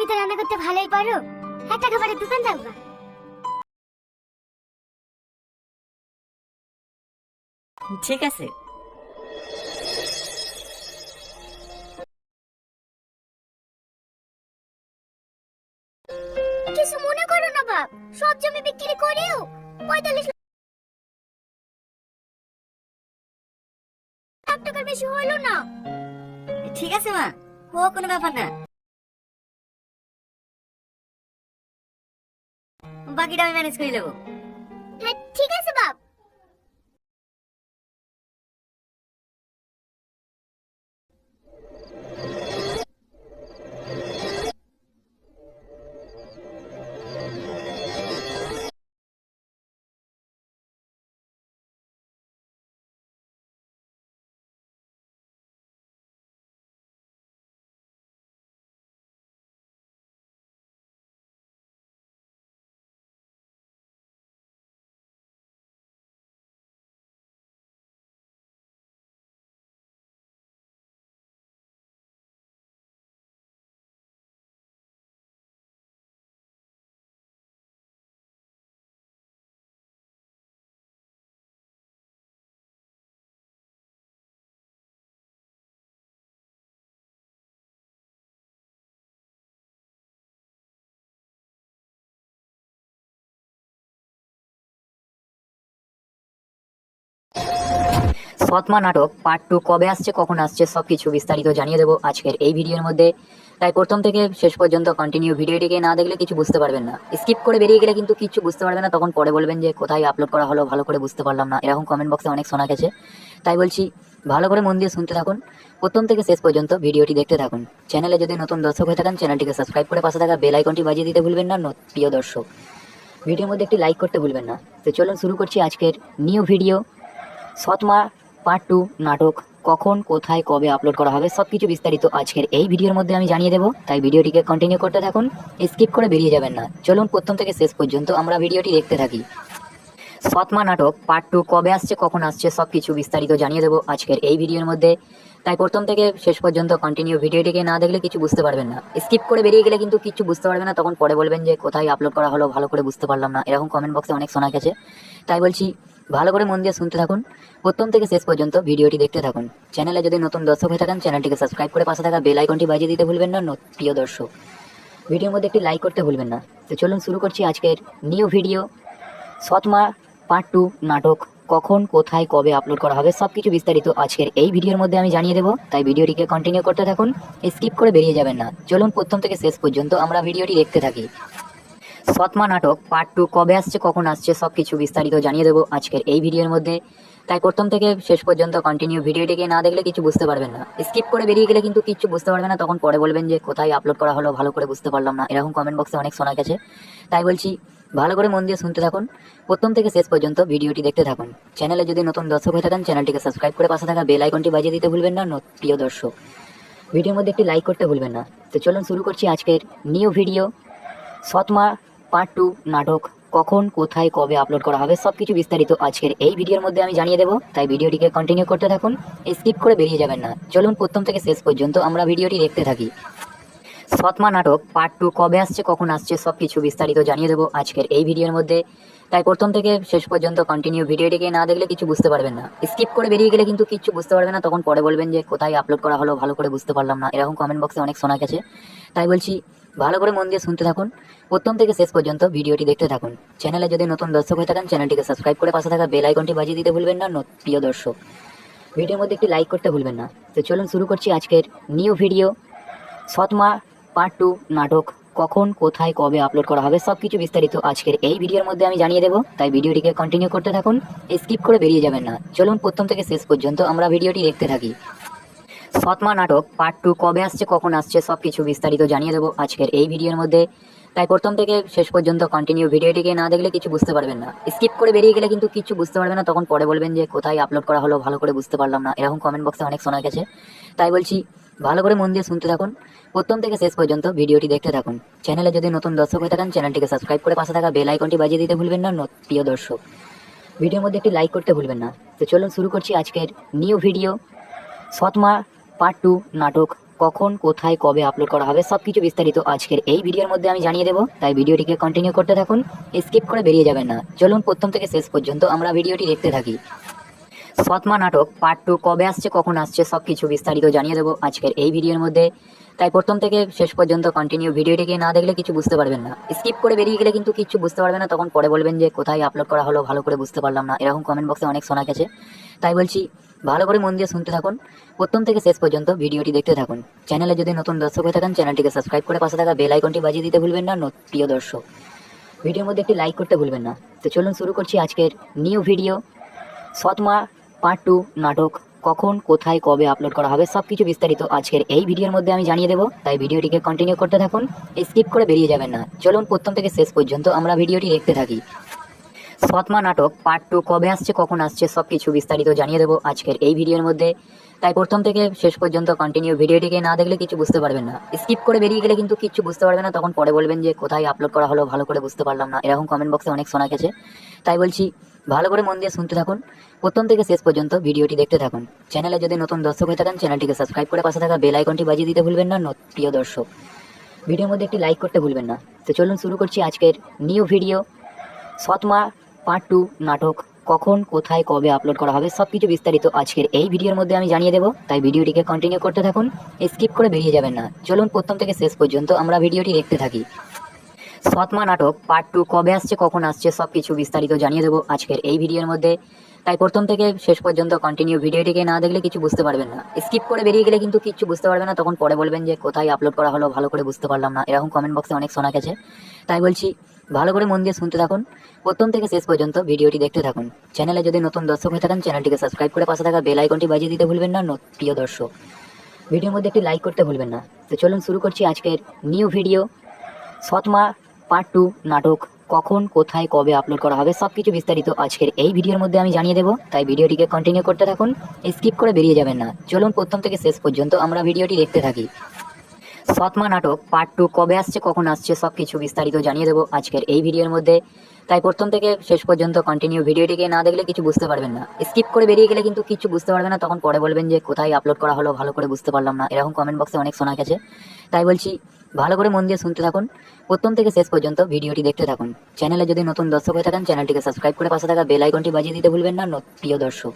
তো রান্না করতে ভালোই পারো, একটা খাবারের দোকান দাও। ঠিক আছে। কিছু মনে করো না বাপ, সব জমি বিক্রি করেও 45 লাখ টাকার বেশি হলো না। ঠিক আছে মা, ও কোনো ব্যাপার না, বাকিটা আমি ম্যানেজ করে নেবো। হ্যাঁ ঠিক আছে বাপ। সৎমা নাটক পার্ট 2 কবে আসছে, কখন আসছে, সবকিছু বিস্তারিত জানিয়ে দেবো আজকের এই ভিডিওর মধ্যে। তাই প্রথম থেকে শেষ পর্যন্ত কন্টিনিউ ভিডিওটিকে না দেখলে কিছু বুঝতে পারবেন না। স্কিপ করে বেরিয়ে গেলে কিন্তু কিছু বুঝতে পারবেন না, তখন পরে বলবেন যে কোথায় আপলোড করা হলো, ভালো করে বুঝতে পারলাম না, এরকম কমেন্ট বক্সে অনেক শোনা গেছে। তাই বলছি ভালো করে মন দিয়ে শুনতে থাকুন, প্রথম থেকে শেষ পর্যন্ত ভিডিওটি দেখতে থাকুন। চ্যানেলে যদি নতুন দর্শক হয়ে থাকেন চ্যানেলটিকে সাবস্ক্রাইব করে পাশে থাকা বেল আইকনটি বাজিয়ে দিতে ভুলবেন না। প্রিয় দর্শক, ভিডিওর মধ্যে একটি লাইক করতে ভুলবেন না। তো চলুন শুরু করছি আজকের নিউ ভিডিও। সৎমা পার্ট 2 নাটক কখন, কোথায়, কবে আপলোড করা হবে সবকিছু বিস্তারিত আজকের এই ভিডিওর মধ্যে আমি জানিয়ে দেবো। তাই ভিডিওটিকে কন্টিনিউ করতে থাকুন, স্কিপ করে বেরিয়ে যাবেন না। চলুন প্রথম থেকে শেষ পর্যন্ত আমরা ভিডিওটি দেখতে থাকি। সৎমা নাটক পার্ট 2 কবে আসছে, কখন আসছে সবকিছু বিস্তারিত জানিয়ে দেবো আজকের এই ভিডিওর মধ্যে। তাই প্রথম থেকে শেষ পর্যন্ত কন্টিনিউ ভিডিওটিকে না দেখলে কিছু বুঝতে পারবেন না। স্কিপ করে বেরিয়ে গেলে কিন্তু কিছু বুঝতে পারবেন না, তখন পরে বলবেন যে কোথায় আপলোড করা হলো, ভালো করে বুঝতে পারলাম না, এরকম কমেন্ট বক্সে অনেক শোনা গেছে। তাই বলছি ভালো করে মন দিয়ে শুনতে থাকুন, প্রথম থেকে শেষ পর্যন্ত ভিডিওটি দেখতে থাকুন। চ্যানেলে যদি নতুন দর্শক হয়ে থাকেন চ্যানেলটিকে সাবস্ক্রাইব করে পাশে থাকা বেল আইকনটি বাজিয়ে দিতে ভুলবেন না। প্রিয় দর্শক, ভিডিওর মধ্যে একটি লাইক করতে ভুলবেন না। তো চলুন শুরু করছি আজকের নিউ ভিডিও। সৎমা পার্ট 2 নাটক কখন, কোথায়, কবে আপলোড করা হবে সবকিছু বিস্তারিত আজকের এই ভিডিওর মধ্যে আমি জানিয়ে দেবো। তাই ভিডিওটিকে কন্টিনিউ করতে থাকুন, স্কিপ করে বেরিয়ে যাবেন না। চলুন প্রথম থেকে শেষ পর্যন্ত আমরা ভিডিওটি দেখতে থাকি। সৎমা নাটক পার্ট 2 কবে আসছে, কখন আসছে সবকিছু বিস্তারিত জানিয়ে দেবো আজকের এই ভিডিওর মধ্যে। তাই প্রথম থেকে শেষ পর্যন্ত কন্টিনিউ ভিডিওটিকে না দেখলে কিছু বুঝতে পারবেন না। স্কিপ করে বেরিয়ে গেলে কিন্তু কিছু বুঝতে পারবেন না, তখন পরে বলবেন যে কোথায় আপলোড করা হলো, ভালো করে বুঝতে পারলাম না, এরকম কমেন্ট বক্সে অনেক শোনা গেছে। তাই বলছি ভালো করে মন দিয়ে শুনতে থাকুন, প্রথম থেকে শেষ পর্যন্ত ভিডিওটি দেখতে থাকুন। চ্যানেলে যদি নতুন দর্শক হয়ে থাকেন চ্যানেলটিকে সাবস্ক্রাইব করে পাশে থাকা বেল আইকনটি বাজিয়ে দিতে ভুলবেন না। প্রিয় দর্শক, ভিডিওর মধ্যে একটি লাইক করতে ভুলবেন না। তো চলুন শুরু করছি আজকের নিউ ভিডিও। সৎমা পার্ট 2 নাটক কখন, কোথায়, কবে আপলোড করা হবে সবকিছু বিস্তারিত আজকের এই ভিডিওর মধ্যে আমি জানিয়ে দেবো। তাই ভিডিওটিকে কন্টিনিউ করতে থাকুন, স্কিপ করে বেরিয়ে যাবেন না। চলুন প্রথম থেকে শেষ পর্যন্ত আমরা ভিডিওটি দেখতে থাকি। সৎমা নাটক পার্ট 2 কবে আসছে, কখন আসছে সবকিছু বিস্তারিত জানিয়ে দেবো আজকের এই ভিডিওর মধ্যে। তাই প্রথম থেকে শেষ পর্যন্ত কন্টিনিউ ভিডিওটিকে না দেখলে কিছু বুঝতে পারবেন না। স্কিপ করে বেরিয়ে গেলে কিন্তু কিছু বুঝতে পারবেন না, তখন পরে বলবেন যে কোথায় আপলোড করা হলো, ভালো করে বুঝতে পারলাম না, এরকম কমেন্ট বক্সে অনেক শোনা গেছে। তাই বলছি ভালো করে মন দিয়ে শুনতে থাকুন, প্রথম থেকে শেষ পর্যন্ত ভিডিওটি দেখতে থাকুন। চ্যানেলে যদি নতুন দর্শক হয়ে থাকেন চ্যানেলটিকে সাবস্ক্রাইব করে পাশে থাকা বেল আইকনটি বাজিয়ে দিতে ভুলবেন না। প্রিয় দর্শক, ভিডিওর মধ্যে একটি লাইক করতে ভুলবেন না। তো চলুন শুরু করছি আজকের নিউ ভিডিও। সৎমা পার্ট 2 নাটক কখন, কোথায়, কবে আপলোড করা হবে সবকিছু বিস্তারিত আজকের এই ভিডিওর মধ্যে আমি জানিয়ে দেবো। তাই ভিডিওটিকে কন্টিনিউ করতে থাকুন, স্কিপ করে বেরিয়ে যাবেন না। চলুন প্রথম থেকে শেষ পর্যন্ত আমরা ভিডিওটি দেখতে থাকি। সৎমা নাটক পার্ট 2 কবে আসছে, কখন আসছে সবকিছু বিস্তারিত জানিয়ে দেবো আজকের এই ভিডিওর মধ্যে। তাই প্রথম থেকে শেষ পর্যন্ত কন্টিনিউ ভিডিওটিকে না দেখলে কিছু বুঝতে পারবেন না। স্কিপ করে বেরিয়ে গেলে কিন্তু কিছু বুঝতে পারবেন না, তখন পরে বলবেন যে কোথায় আপলোড করা হলো, ভালো করে বুঝতে পারলাম না, এরকম কমেন্ট বক্সে অনেক শোনা গেছে। তাই বলছি ভালো করে মন দিয়ে শুনতে থাকুন, প্রথম থেকে শেষ পর্যন্ত ভিডিওটি দেখতে থাকুন। চ্যানেলে যদি নতুন দর্শক হয়ে থাকেন চ্যানেলটিকে সাবস্ক্রাইব করে পাশে থাকা বেল আইকনটি বাজিয়ে দিতে ভুলবেন না। প্রিয় দর্শক, ভিডিওর মধ্যে একটি লাইক করতে ভুলবেন না। তো চলুন শুরু করছি আজকের নিউ ভিডিও। সৎমা পার্ট 2 নাটক কখন কোথায় কবে আপলোড করা হবে সবকিছু বিস্তারিত আজকের এই ভিডিওর মধ্যে আমি জানিয়ে দেবো, তাই ভিডিওটিকে কন্টিনিউ করতে থাকুন, স্কিপ করে বেরিয়ে যাবেন না। চলুন প্রথম থেকে শেষ পর্যন্ত আমরা ভিডিওটি দেখতে থাকি। সৎমা নাটক পার্ট 2 কবে আসছে কখন আসছে সবকিছু বিস্তারিত জানিয়ে দেবো আজকের এই ভিডিওর মধ্যে, তাই প্রথম থেকে শেষ পর্যন্ত কন্টিনিউ ভিডিওটিকে না দেখলে কিছু বুঝতে পারবেন না। স্কিপ করে বেরিয়ে গেলে কিন্তু কিছু বুঝতে পারবেন না, তখন পরে বলবেন যে কোথায় আপলোড করা হলো ভালো করে বুঝতে পারলাম না, এরকম কমেন্ট বক্সে অনেক শোনা গেছে। তাই বলছি ভালো করে মন দিয়ে শুনতে থাকুন, প্রথম থেকে শেষ পর্যন্ত ভিডিওটি দেখতে থাকুন। চ্যানেলে যদি নতুন দর্শক হয়ে থাকেন চ্যানেলটিকে সাবস্ক্রাইব করে পাশে থাকা বেল আইকনটি বাজিয়ে দিতে ভুলবেন না। প্রিয় দর্শক, ভিডিওর মধ্যে একটি লাইক করতে ভুলবেন না। তো চলুন শুরু করছি আজকের নিউ ভিডিও। সৎমা পার্ট 2 নাটক কখন কোথায় কবে আপলোড করা হবে সবকিছু বিস্তারিত আজকের এই ভিডিওর মধ্যে আমি জানিয়ে দেবো, তাই ভিডিওটিকে কন্টিনিউ করতে থাকুন, স্কিপ করে বেরিয়ে যাবেন না। চলুন প্রথম থেকে শেষ পর্যন্ত আমরা ভিডিওটি দেখতে থাকি। সৎমা নাটক পার্ট 2 কবে আসছে কখন আসছে সবকিছু বিস্তারিত জানিয়ে দেবো আজকের এই ভিডিওর মধ্যে, তাই প্রথম থেকে শেষ পর্যন্ত কন্টিনিউ ভিডিওটিকে না দেখলে কিছু বুঝতে পারবেন না। স্কিপ করে বেরিয়ে গেলে কিন্তু কিছু বুঝতে পারবেন না, তখন পরে বলবেন যে কোথায় আপলোড করা হলো ভালো করে বুঝতে পারলাম না, এরকম কমেন্ট বক্সে অনেক শোনা গেছে। তাই বলছি ভালো করে মন দিয়ে শুনতে থাকুন, প্রথম থেকে শেষ পর্যন্ত ভিডিওটি দেখতে থাকুন। চ্যানেলে যদি নতুন দর্শক হয়ে থাকেন চ্যানেলটিকে সাবস্ক্রাইব করে পাশে থাকা বেল আইকনটি বাজিয়ে দিতে ভুলবেন না। প্রিয় দর্শক, ভিডিওর মধ্যে একটি লাইক করতে ভুলবেন না। তো চলুন শুরু করছি আজকের নিউ ভিডিও। সৎমা পার্ট 2 নাটক কখন কোথায় কবে আপলোড করা হবে সবকিছু বিস্তারিত আজকের এই ভিডিওর মধ্যে আমি জানিয়ে দেবো, তাই ভিডিওটিকে কন্টিনিউ করতে থাকুন, স্কিপ করে বেরিয়ে যাবেন না। চলুন প্রথম থেকে শেষ পর্যন্ত আমরা ভিডিওটি দেখতে থাকি। সৎমা নাটক পার্ট 2 কবে আসছে কখন আসছে সবকিছু বিস্তারিত জানিয়ে দেবো আজকের এই ভিডিওর মধ্যে, তাই প্রথম থেকে শেষ পর্যন্ত কন্টিনিউ ভিডিওটিকে না দেখলে কিছু বুঝতে পারবেন না। স্কিপ করে বেরিয়ে গেলে কিন্তু কিছু বুঝতে পারবেন না, তখন পরে বলবেন যে কোথায় আপলোড করা হলো ভালো করে বুঝতে পারলাম না, এরকম কমেন্ট বক্সে অনেক শোনা গেছে। তাই বলছি ভালো করে মন দিয়ে শুনতে থাকুন, প্রথম থেকে শেষ পর্যন্ত ভিডিওটি দেখতে থাকুন। চ্যানেলে যদি নতুন দর্শক হয়ে থাকেন চ্যানেলটিকে সাবস্ক্রাইব করে পাশে থাকা বেল আইকনটি বাজিয়ে দিতে ভুলবেন না। প্রিয় দর্শক, ভিডিওর মধ্যে একটি লাইক করতে ভুলবেন না। তো চলুন শুরু করছি আজকের নিউ ভিডিও। সৎমা পার্ট 2 নাটক কখন কোথায় কবে আপলোড করা হবে সবকিছু বিস্তারিত আজকের এই ভিডিওর মধ্যে আমি জানিয়ে দেবো, তাই ভিডিওটিকে কন্টিনিউ করতে থাকুন, স্কিপ করে বেরিয়ে যাবেন না। চলুন প্রথম থেকে শেষ পর্যন্ত আমরা ভিডিওটি দেখতে থাকি। সৎমা নাটক পার্ট 2 কবে আসছে কখন আসছে সবকিছু বিস্তারিত জানিয়ে দেবো আজকের এই ভিডিওর মধ্যে, তাই প্রথম থেকে শেষ পর্যন্ত কন্টিনিউ ভিডিওটিকে না দেখলে কিছু বুঝতে পারবেন না। স্কিপ করে বেরিয়ে গেলে কিন্তু কিছু বুঝতে পারবেন না, তখন পরে বলবেন যে কোথায় আপলোড করা হলো ভালো করে বুঝতে পারলাম না, এরকম কমেন্ট বক্সে অনেক শোনা গেছে। তাই বলছি ভালো করে মন দিয়ে শুনতে থাকুন, প্রথম থেকে শেষ পর্যন্ত ভিডিওটি দেখতে থাকুন। চ্যানেলে যদি নতুন দর্শক হয়ে থাকেন চ্যানেলটিকে সাবস্ক্রাইব করে পাশে থাকা বেল আইকনটি বাজিয়ে দিতে ভুলবেন না। প্রিয় দর্শক,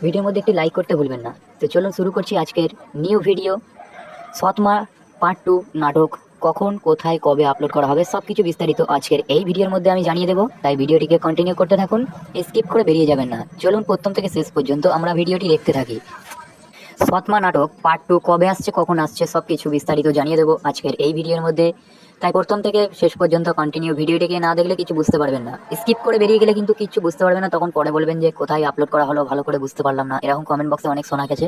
ভিডিওর মধ্যে একটি লাইক করতে ভুলবেন না। তো চলুন শুরু করছি আজকের নিউ ভিডিও। সৎমা পার্ট 2 নাটক কখন কোথায় কবে আপলোড করা হবে সবকিছু বিস্তারিত আজকের এই ভিডিওর মধ্যে আমি জানিয়ে দেবো, তাই ভিডিওটিকে কন্টিনিউ করতে থাকুন, স্কিপ করে বেরিয়ে যাবেন না। চলুন প্রথম থেকে শেষ পর্যন্ত আমরা ভিডিওটি দেখতে থাকি। সৎমা নাটক পার্ট 2 কবে আসছে কখন আসছে সবকিছু বিস্তারিত জানিয়ে দেবো আজকের এই ভিডিওর মধ্যে, তাই প্রথম থেকে শেষ পর্যন্ত কন্টিনিউ ভিডিওটিকে না দেখলে কিছু বুঝতে পারবেন না। স্কিপ করে বেরিয়ে গেলে কিন্তু কিছু বুঝতে পারবেন না, তখন পরে বলবেন যে কোথায় আপলোড করা হলো ভালো করে বুঝতে পারলাম না, এরকম কমেন্ট বক্সে অনেক শোনা গেছে।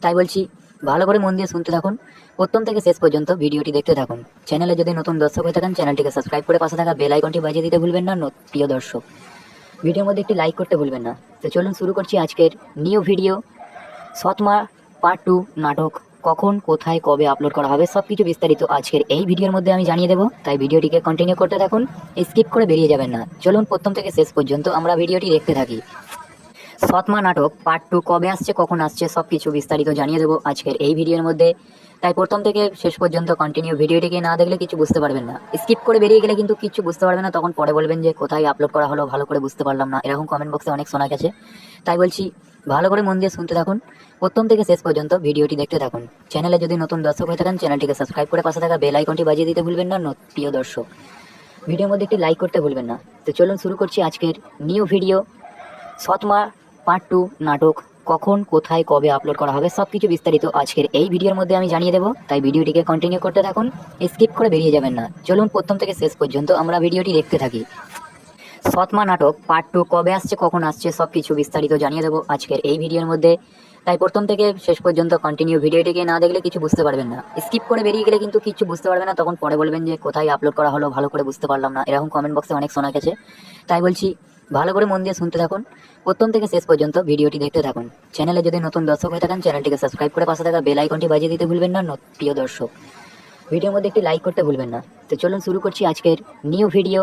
তাই বলছি ভালো করে মন দিয়ে শুনতে থাকুন, প্রথম থেকে শেষ পর্যন্ত ভিডিওটি দেখতে থাকুন। চ্যানেলে যদি নতুন দর্শক হয়ে থাকেন চ্যানেলটিকে সাবস্ক্রাইব করে পাশে থাকা বেল আইকনটি বাজিয়ে দিতে ভুলবেন না। প্রিয় দর্শক, ভিডিওর মধ্যে একটি লাইক করতে ভুলবেন না। তো চলুন শুরু করছি আজকের নিউ ভিডিও। সৎমা পার্ট 2 নাটক কখন কোথায় কবে আপলোড করা হবে সবকিছু বিস্তারিত আজকের এই ভিডিওর মধ্যে আমি জানিয়ে দেবো, তাই ভিডিওটিকে কন্টিনিউ করতে থাকুন, স্কিপ করে বেরিয়ে যাবেন না। চলুন প্রথম থেকে শেষ পর্যন্ত আমরা ভিডিওটি দেখতে থাকি। সৎমা নাটক পার্ট 2 কবে আসছে কখন আসছে সবকিছু বিস্তারিত জানিয়ে দেবো আজকের এই ভিডিওর মধ্যে, তাই প্রথম থেকে শেষ পর্যন্ত কন্টিনিউ ভিডিওটিকে না দেখলে কিছু বুঝতে পারবেন না। স্কিপ করে বেরিয়ে গেলে কিন্তু কিছু বুঝতে পারবেন না, তখন পরে বলবেন যে কোথায় আপলোড করা হলো ভালো করে বুঝতে পারলাম না, এরকম কমেন্ট বক্সে অনেক শোনা গেছে। তাই বলছি ভালো করে মন দিয়ে শুনতে থাকুন, প্রথম থেকে শেষ পর্যন্ত ভিডিওটি দেখতে থাকুন। চ্যানেলে যদি নতুন দর্শক হয়ে থাকেন চ্যানেলটিকে সাবস্ক্রাইব করে পাশে থাকা বেল আইকনটি বাজিয়ে দিতে ভুলবেন না। প্রিয় দর্শক, ভিডিওর মধ্যে একটি লাইক করতে ভুলবেন না। তো চলুন শুরু করছি আজকের নিউ ভিডিও। সৎমা পার্ট 2 নাটক কখন কোথায় কবে আপলোড করা হবে সবকিছু বিস্তারিত আজকের এই ভিডিওর মধ্যে আমি জানিয়ে দেবো, তাই ভিডিওটিকে কন্টিনিউ করতে থাকুন, স্কিপ করে বেরিয়ে যাবেন না। চলুন প্রথম থেকে শেষ পর্যন্ত আমরা ভিডিওটি দেখতে থাকি। সৎমা নাটক পার্ট 2 কবে আসছে কখন আসছে সবকিছু বিস্তারিত জানিয়ে দেবো আজকের এই ভিডিওর মধ্যে, তাই প্রথম থেকে শেষ পর্যন্ত কন্টিনিউ ভিডিওটিকে না দেখলে কিছু বুঝতে পারবেন না। স্কিপ করে বেরিয়ে গেলে কিন্তু কিছু বুঝতে পারবেন না, তখন পরে বলবেন যে কোথায় আপলোড করা হলো ভালো করে বুঝতে পারলাম না, এরকম কমেন্ট বক্সে অনেক শোনা গেছে। তাই বলছি ভালো করে মন দিয়ে শুনতে থাকুন, প্রথম থেকে শেষ পর্যন্ত ভিডিওটি দেখতে থাকুন। চ্যানেলে যদি নতুন দর্শক হয়ে থাকেন চ্যানেলটিকে সাবস্ক্রাইব করে পাশে থাকা বেল আইকনটি বাজিয়ে দিতে ভুলবেন না। প্রিয় দর্শক, ভিডিওর মধ্যে একটি লাইক করতে ভুলবেন না। তো চলুন শুরু করছি আজকের নিউ ভিডিও।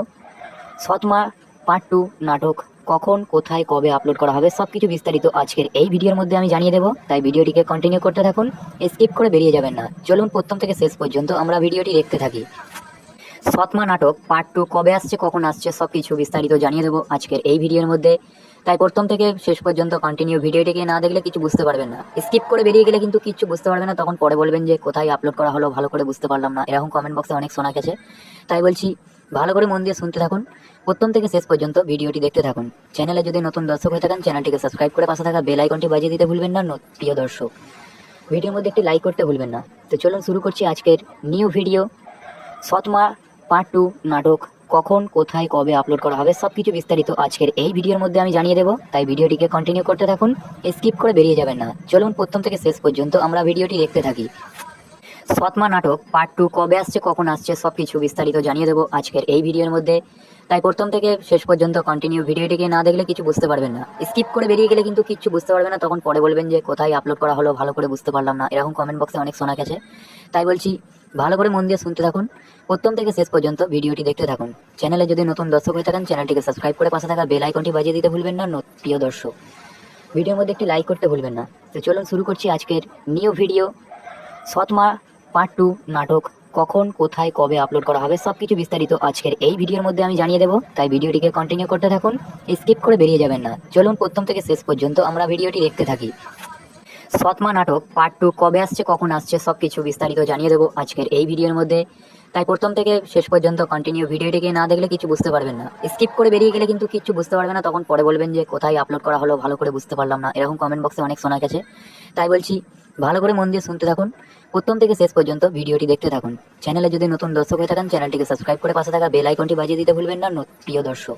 সৎমা পার্ট 2 নাটক কখন কোথায় কবে আপলোড করা হবে সবকিছু বিস্তারিত আজকের এই ভিডিওর মধ্যে আমি জানিয়ে দেবো, তাই ভিডিওটিকে কন্টিনিউ করতে থাকুন, স্কিপ করে বেরিয়ে যাবেন না। চলুন প্রথম থেকে শেষ পর্যন্ত আমরা ভিডিওটি দেখতে থাকি। সৎমা নাটক পার্ট 2 কবে আসছে, কখন আসছে সবকিছু বিস্তারিত জানিয়ে দেবো আজকের এই ভিডিওর মধ্যে, তাই প্রথম থেকে শেষ পর্যন্ত কন্টিনিউ ভিডিওটিকে না দেখলে কিছু বুঝতে পারবেন না। স্কিপ করে বেরিয়ে গেলে কিন্তু কিছু বুঝতে পারবেন না, তখন পরে বলবেন যে কোথায় আপলোড করা হলো, ভালো করে বুঝতে পারলাম না, এরকম কমেন্ট বক্সে অনেক শোনা গেছে। তাই বলছি ভালো করে মন দিয়ে শুনতে থাকুন, প্রথম থেকে শেষ পর্যন্ত ভিডিওটি দেখতে থাকুন। চ্যানেলে যদি নতুন দর্শক হয়ে থাকেন চ্যানেলটিকে সাবস্ক্রাইব করে পাশে থাকা বেল আইকনটি বাজিয়ে দিতে ভুলবেন না। প্রিয় দর্শক, ভিডিওর মধ্যে একটি লাইক করতে ভুলবেন না। তো চলুন শুরু করছি আজকের নিউ ভিডিও। সৎমা পার্ট 2 নাটক কখন কোথায় কবে আপলোড করা হবে সবকিছু বিস্তারিত আজকের এই ভিডিওর মধ্যে আমি জানিয়ে দেবো, তাই ভিডিওটিকে কন্টিনিউ করতে থাকুন, স্কিপ করে বেরিয়ে যাবেন না। চলুন প্রথম থেকে শেষ পর্যন্ত আমরা ভিডিওটি দেখতে থাকি। সৎমা নাটক পার্ট 2 কবে আসছে, কখন আসছে সবকিছু বিস্তারিত জানিয়ে দেবো আজকের এই ভিডিওর মধ্যে, তাই প্রথম থেকে শেষ পর্যন্ত কন্টিনিউ ভিডিওটিকে না দেখলে কিছু বুঝতে পারবেন না। স্কিপ করে বেরিয়ে গেলে কিন্তু কিছু বুঝতে পারবেন না, তখন পরে বলবেন যে কোথায় আপলোড করা হলো, ভালো করে বুঝতে পারলাম না, এরকম কমেন্ট বক্সে অনেক শোনা গেছে। তাই বলছি ভালো করে মন দিয়ে শুনতে থাকুন, প্রথম থেকে শেষ পর্যন্ত ভিডিওটি দেখতে থাকুন। চ্যানেলে যদি নতুন দর্শক হয়ে থাকেন চ্যানেলটিকে সাবস্ক্রাইব করে পাশে থাকা বেল আইকনটি বাজিয়ে দিতে ভুলবেন না। প্রিয় দর্শক, ভিডিওর মধ্যে একটি লাইক করতে ভুলবেন না। তো চলুন শুরু করছি আজকের নিউ ভিডিও। সৎমা পার্ট 2 নাটক কখন কোথায় কবে আপলোড করা হবে সবকিছু বিস্তারিত আজকের এই ভিডিওর মধ্যে আমি জানিয়ে দেবো, তাই ভিডিওটিকে কন্টিনিউ করতে থাকুন, স্কিপ করে বেরিয়ে যাবেন না। চলুন প্রথম থেকে শেষ পর্যন্ত আমরা ভিডিওটি দেখতে থাকি। সৎমা নাটক পার্ট 2 কবে আসছে, কখন আসছে সবকিছু বিস্তারিত জানিয়ে দেবো আজকের এই ভিডিওর মধ্যে, তাই প্রথম থেকে শেষ পর্যন্ত কন্টিনিউ ভিডিওটিকে না দেখলে কিছু বুঝতে পারবেন না। স্কিপ করে বেরিয়ে গেলে কিন্তু কিছু বুঝতে পারবেন না, তখন পরে বলবেন যে কোথায় আপলোড করা হলো, ভালো করে বুঝতে পারলাম না, এরকম কমেন্ট বক্সে অনেক শোনা গেছে। তাই বলছি ভালো করে মন দিয়ে শুনতে থাকুন, প্রথম থেকে শেষ পর্যন্ত ভিডিওটি দেখতে থাকুন। চ্যানেলে যদি নতুন দর্শক হয়ে থাকেন চ্যানেলটিকে সাবস্ক্রাইব করে পাশে থাকা বেল আইকনটি বাজিয়ে দিতে ভুলবেন না। প্রিয় দর্শক,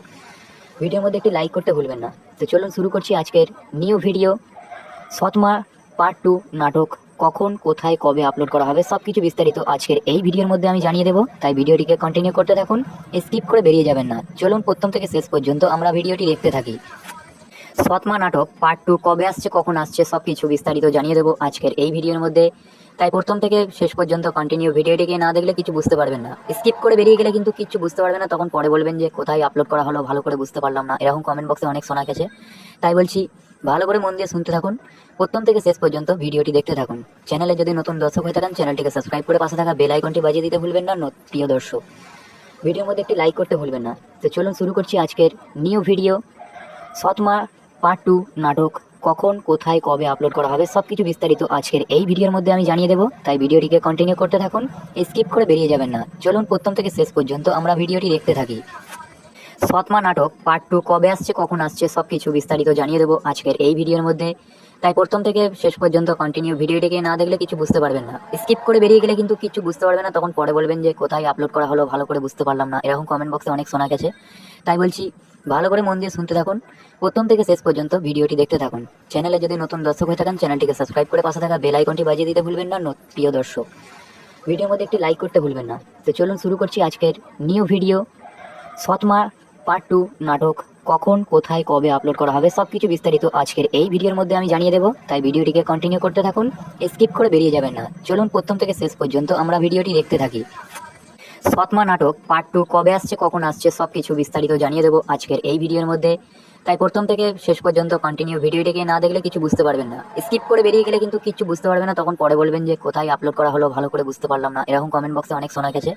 ভিডিওর মধ্যে একটি লাইক করতে ভুলবেন না। তো চলুন শুরু করছি আজকের নিউ ভিডিও। সৎমা পার্ট 2 নাটক কখন কোথায় কবে আপলোড করা হবে সবকিছু বিস্তারিত আজকের এই ভিডিওর মধ্যে আমি জানিয়ে দেবো, তাই ভিডিওটিকে কন্টিনিউ করতে থাকুন, স্কিপ করে বেরিয়ে যাবেন না। চলুন প্রথম থেকে শেষ পর্যন্ত আমরা ভিডিওটি দেখতে থাকি। সৎমা নাটক পার্ট 2 কবে আসছে, কখন আসছে সবকিছু বিস্তারিত জানিয়ে দেবো আজকের এই ভিডিওর মধ্যে, তাই প্রথম থেকে শেষ পর্যন্ত কন্টিনিউ ভিডিওটিকে না দেখলে কিছু বুঝতে পারবেন না। স্কিপ করে বেরিয়ে গেলে কিন্তু কিছু বুঝতে পারবেন না, তখন পরে বলবেন যে কোথায় আপলোড করা হলো, ভালো করে বুঝতে পারলাম না, এরকম কমেন্ট বক্সে অনেক শোনা গেছে। তাই বলছি ভালো করে মন দিয়ে শুনতে থাকুন, প্রথম থেকে শেষ পর্যন্ত ভিডিওটি দেখতে থাকুন। চ্যানেলে যদি নতুন দর্শক হয়ে থাকেন চ্যানেলটিকে সাবস্ক্রাইব করে পাশে থাকা বেল আইকনটি বাজিয়ে দিতে ভুলবেন না। প্রিয় দর্শক, ভিডিওর মধ্যে একটি লাইক করতে ভুলবেন না। তো চলুন শুরু করছি আজকের নিউ ভিডিও। সৎমা পার্ট 2 নাটক কখন কোথায় কবে আপলোড করা হবে সবকিছু বিস্তারিত আজকের এই ভিডিওর মধ্যে আমি জানিয়ে দেবো, তাই ভিডিওটিকে কন্টিনিউ করতে থাকুন, স্কিপ করে বেরিয়ে যাবেন না। চলুন প্রথম থেকে শেষ পর্যন্ত আমরা ভিডিওটি দেখতে থাকি। সৎমা নাটক পার্ট 2 কবে আসছে, কখন আসছে সবকিছু বিস্তারিত জানিয়ে দেবো আজকের এই ভিডিওর মধ্যে, তাই প্রথম থেকে শেষ পর্যন্ত কন্টিনিউ ভিডিওটিকে না দেখলে কিছু বুঝতে পারবেন না। স্কিপ করে বেরিয়ে গেলে কিন্তু কিছু বুঝতে পারবেন না, তখন পরে বলবেন যে কোথায় আপলোড করা হলো, ভালো করে বুঝতে পারলাম না, এরকম কমেন্ট বক্সে অনেক শোনা গেছে। তাই বলছি ভালো করে মন দিয়ে শুনতে থাকুন, প্রথম থেকে শেষ পর্যন্ত ভিডিওটি দেখতে থাকুন। চ্যানেলে যদি নতুন দর্শক হয়ে থাকেন চ্যানেলটিকে সাবস্ক্রাইব করে পাশে থাকা বেল আইকনটি বাজিয়ে দিতে ভুলবেন না। প্রিয় দর্শক, ভিডিওর মধ্যে একটি লাইক করতে ভুলবেন না। তো চলুন শুরু করছি আজকের নিউ ভিডিও। সৎমা পার্ট 2 নাটক কখন কোথায় কবে আপলোড করা হবে সবকিছু বিস্তারিত আজকের এই ভিডিওর মধ্যে আমি জানিয়ে দেবো, তাই ভিডিওটিকে কন্টিনিউ করতে থাকুন, স্কিপ করে বেরিয়ে যাবেন না। চলুন প্রথম থেকে শেষ পর্যন্ত আমরা ভিডিওটি দেখতে থাকি। সৎমা নাটক পার্ট 2 কবে আসছে, কখন আসছে সবকিছু বিস্তারিত জানিয়ে দেবো আজকের এই ভিডিওর মধ্যে, তাই প্রথম থেকে শেষ পর্যন্ত কন্টিনিউ ভিডিওটিকে না দেখলে কিছু বুঝতে পারবেন না। স্কিপ করে বেরিয়ে গেলে কিন্তু কিছু বুঝতে পারবেন না, তখন পরে বলবেন যে কোথায় আপলোড করা হলো, ভালো করে বুঝতে পারলাম না, এরকম কমেন্ট বক্সে অনেক শোনা গেছে।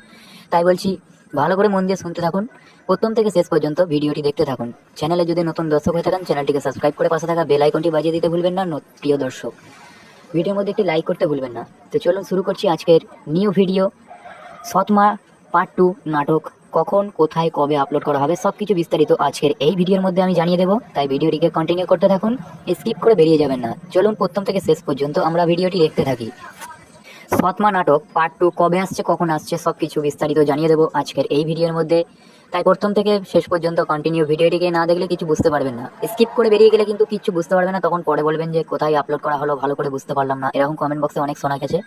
তাই বলছি ভালো করে মন দিয়ে শুনতে থাকুন, প্রথম থেকে শেষ পর্যন্ত ভিডিওটি দেখতে থাকুন। চ্যানেলে যদি নতুন দর্শক হয়ে থাকেন চ্যানেলটিকে সাবস্ক্রাইব করে পাশে থাকা বেল আইকনটি বাজিয়ে দিতে ভুলবেন না। প্রিয় দর্শক, ভিডিওর মধ্যে একটি লাইক করতে ভুলবেন না। তো চলুন শুরু করছি আজকের নিউ ভিডিও। সৎমা পার্ট 2 নাটক কখন কোথায় কবে আপলোড করা হবে সবকিছু বিস্তারিত আজকের এই ভিডিওর মধ্যে আমি জানিয়ে দেবো, তাই ভিডিওটিকে কন্টিনিউ করতে থাকুন, স্কিপ করে বেরিয়ে যাবেন না। চলুন প্রথম থেকে শেষ পর্যন্ত আমরা ভিডিওটি দেখতে থাকি। সৎমা নাটক পার্ট 2 কবে আসছে, কখন আসছে সবকিছু বিস্তারিত জানিয়ে দেবো আজকের এই ভিডিওর মধ্যে, তাই প্রথম থেকে শেষ পর্যন্ত কন্টিনিউ ভিডিওটিকে না দেখলে কিছু বুঝতে পারবেন না। স্কিপ করে বেরিয়ে গেলে কিন্তু কিছু বুঝতে পারবেন না, তখন পরে বলবেন যে কোথায় আপলোড করা হলো, ভালো করে বুঝতে পারলাম না, এরকম কমেন্ট বক্সে অনেক শোনা গেছে।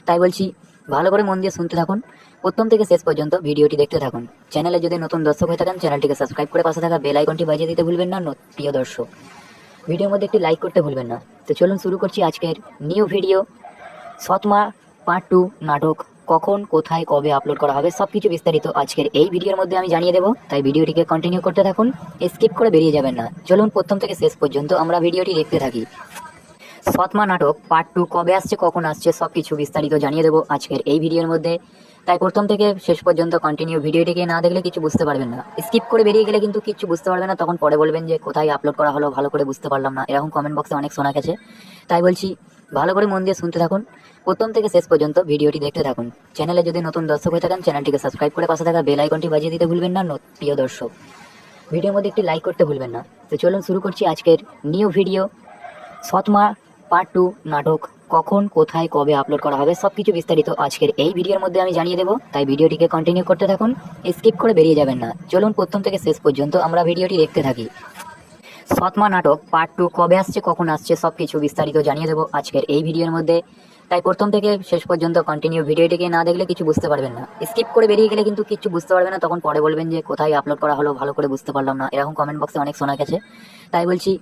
তাই বলছি ভালো করে মন দিয়ে শুনতে থাকুন, প্রথম থেকে শেষ পর্যন্ত ভিডিওটি দেখতে থাকুন। চ্যানেলে যদি নতুন দর্শক হয়ে থাকেন চ্যানেলটিকে সাবস্ক্রাইব করে পাশে থাকা বেল আইকনটি বাজিয়ে দিতে ভুলবেন না। প্রিয় দর্শক, ভিডিওর মধ্যে একটি লাইক করতে ভুলবেন না। তো চলুন শুরু করছি আজকের নিউ ভিডিও। সৎমা পার্ট 2 নাটক কখন কোথায় কবে আপলোড করা হবে সবকিছু বিস্তারিত আজকের এই ভিডিওর মধ্যে আমি জানিয়ে দেবো, তাই ভিডিওটিকে কন্টিনিউ করতে থাকুন, স্কিপ করে বেরিয়ে যাবেন না। চলুন প্রথম থেকে শেষ পর্যন্ত আমরা ভিডিওটি দেখতে থাকি। সৎমা নাটক পার্ট 2 কবে আসছে কখন আসছে সবকিছু বিস্তারিত জানিয়ে দেবো আজকের এই ভিডিওর মধ্যে, তাই প্রথম থেকে শেষ পর্যন্ত কন্টিনিউ ভিডিওটিকে না দেখলে কিছু বুঝতে পারবেন না। স্কিপ করে বেরিয়ে গেলে কিন্তু কিছু বুঝতে পারবেন না, তখন পরে বলবেন যে কোথায় আপলোড করা হলো ভালো করে বুঝতে পারলাম না, এরকম কমেন্ট বক্সে অনেক শোনা গেছে। তাই বলছি ভালো করে মন দিয়ে শুনতে থাকুন, প্রথম থেকে শেষ পর্যন্ত ভিডিওটি দেখতে থাকুন। চ্যানেলে যদি নতুন দর্শক হয়ে থাকেন চ্যানেলটিকে সাবস্ক্রাইব করে পাশে থাকা বেল আইকনটি বাজিয়ে দিতে ভুলবেন না। প্রিয় দর্শক, ভিডিওর মধ্যে একটি লাইক করতে ভুলবেন না। তো চলুন শুরু করছি আজকের নিউ ভিডিও। সৎমা পার্ট 2 নাটক কখন কোথায় কবে আপলোড করা হবে সবকিছু বিস্তারিত আজকের এই ভিডিওর মধ্যে আমি জানিয়ে দেবো, তাই ভিডিওটিকে কন্টিনিউ করতে থাকুন, স্কিপ করে বেরিয়ে যাবেন না। চলুন প্রথম থেকে শেষ পর্যন্ত আমরা ভিডিওটি দেখতে থাকি। সৎমা নাটক পার্ট 2 কবে আসছে কখন আসছে সবকিছু বিস্তারিত জানিয়ে দেবো আজকের এই ভিডিওর মধ্যে, তাই প্রথম থেকে শেষ পর্যন্ত কন্টিনিউ ভিডিওটিকে না দেখলে কিছু বুঝতে পারবেন না। স্কিপ করে বেরিয়ে গেলে কিন্তু কিছু বুঝতে পারবেন না, তখন পরে বলবেন যে কোথায় আপলোড করা হলো ভালো করে বুঝতে পারলাম না, এরকম কমেন্ট বক্সে অনেক শোনা গেছে। তাই বলছি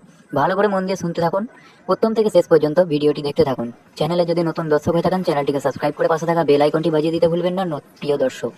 ভালো করে মন দিয়ে শুনতে থাকুন, প্রথম থেকে শেষ পর্যন্ত ভিডিওটি দেখতে থাকুন। চ্যানেলে যদি নতুন দর্শক হয়ে থাকেন চ্যানেলটিকে সাবস্ক্রাইব করে পাশে থাকা বেল আইকনটি বাজিয়ে দিতে ভুলবেন না। প্রিয় দর্শক,